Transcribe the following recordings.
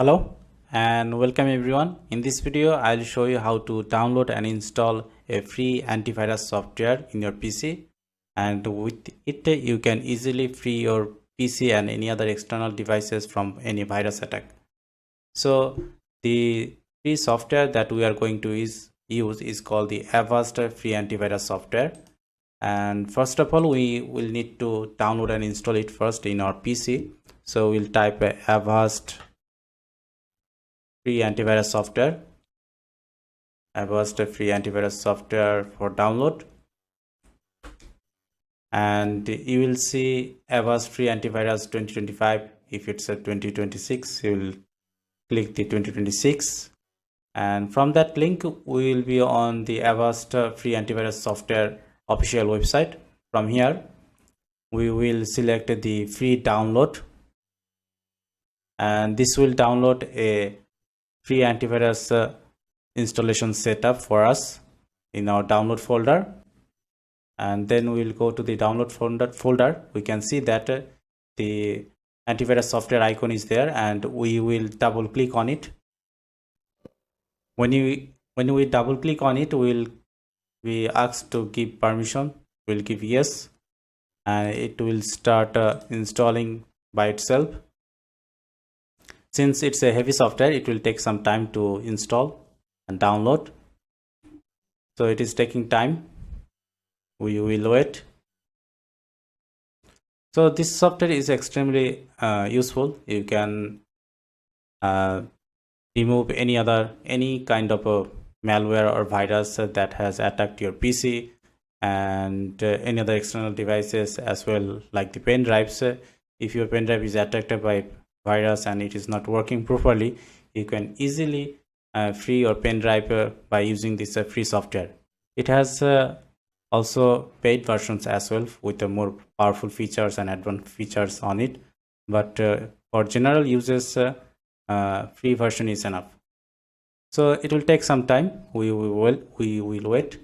Hello and welcome everyone. In this video, I'll show you how to download and install a free antivirus software in your PC, and with it you can easily free your PC and any other external devices from any virus attack. So the free software that we are going to use is called the Avast Free Antivirus software. And first of all, we will need to download and install it first in our PC. So we'll type Avast Free Antivirus software. Avast Free Antivirus software for download, and you will see Avast Free Antivirus 2025. If it's a 2026, you will click the 2026, and from that link we will be on the Avast Free Antivirus software official website. From here we will select the free download, and this will download a free antivirus installation setup for us in our download folder. And then we'll go to the download folder. We can see that the antivirus software icon is there, and we will double click on it. When we double click on it, we'll be asked to give permission. We'll give yes, and it will start installing by itself. Since it's a heavy software, it will take some time to install and download, so it is taking time. We will wait. So this software is extremely useful. You can remove any kind of a malware or virus that has attacked your PC and any other external devices as well, like the pen drives. If your pen drive is attacked by virus and it is not working properly, you can easily free your pen drive by using this free software. It has also paid versions as well with more powerful features and advanced features on it, but for general users, free version is enough. So it will take some time. We will wait,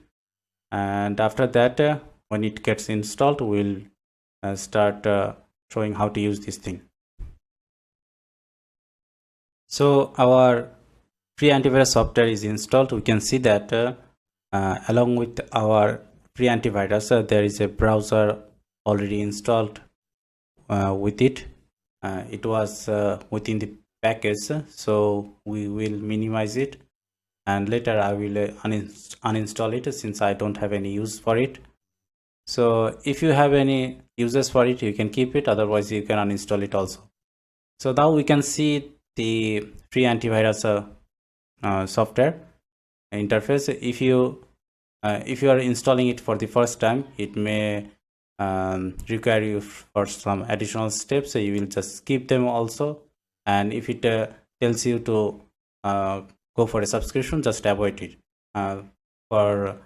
and after that, when it gets installed, we'll start showing how to use this thing. So our free antivirus software is installed. We can see that along with our free antivirus, there is a browser already installed with it. It was within the package, so we will minimize it, and later I will uninstall it since I don't have any use for it. So if you have any uses for it, you can keep it, otherwise you can uninstall it also. So now we can see the free antivirus software interface. If you are installing it for the first time, it may require you for some additional steps, so you will just skip them also. And if it tells you to go for a subscription, just avoid it. For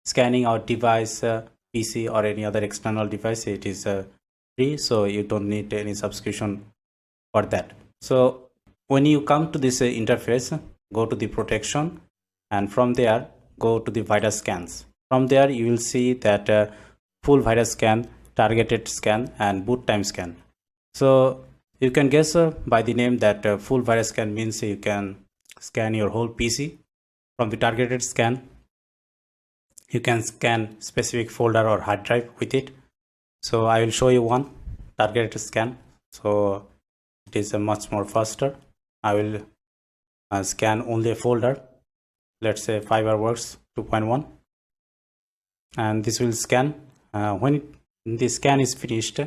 scanning our device, PC or any other external device, it is free, so you don't need any subscription for that. So when you come to this interface, go to the protection, and from there go to the virus scans. From there you will see that full virus scan, targeted scan, and boot time scan. So you can guess by the name that full virus scan means you can scan your whole PC. From the targeted scan, you can scan specific folder or hard drive with it. So I will show you one targeted scan, so it is much more faster. I will scan only a folder, let's say Fiberworks 2.1, and this will scan. When the scan is finished,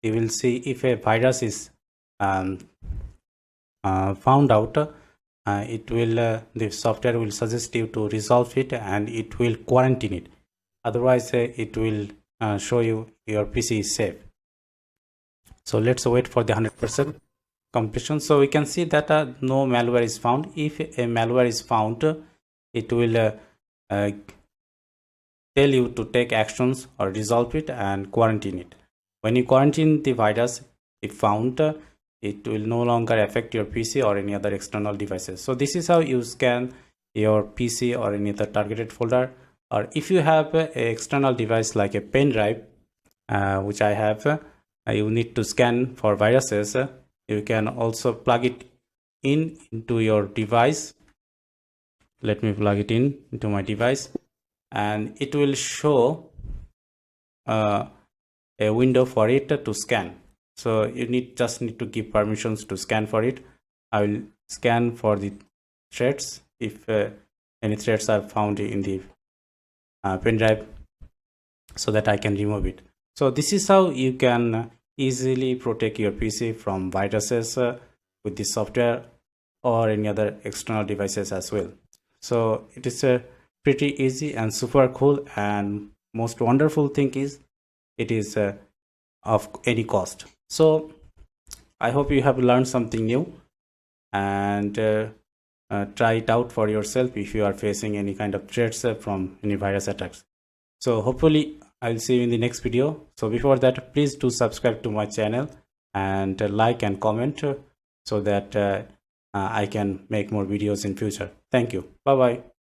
you will see if a virus is found out, the software will suggest you to resolve it, and it will quarantine it. Otherwise it will show you your PC is safe. So let's wait for the 100% completion. So we can see that no malware is found. If a malware is found, it will tell you to take actions or resolve it and quarantine it. When you quarantine the virus, if found, it will no longer affect your PC or any other external devices. So this is how you scan your PC or any other targeted folder. Or if you have an external device like a pen drive, which I have, you need to scan for viruses. you can also plug it into your device. Let me plug it into my device, and it will show a window for it to scan. So you just need to give permissions to scan for it. I will scan for the threads if any threads are found in the pen drive, so that I can remove it. So this is how you can easily protect your PC from viruses with the software or any other external devices as well. So it is pretty easy and super cool, and most wonderful thing is it is of any cost. So I hope you have learned something new, and try it out for yourself if you are facing any kind of threats from any virus attacks. So hopefully I'll see you in the next video. So before that, please do subscribe to my channel and like and comment so that I can make more videos in future. Thank you. Bye bye.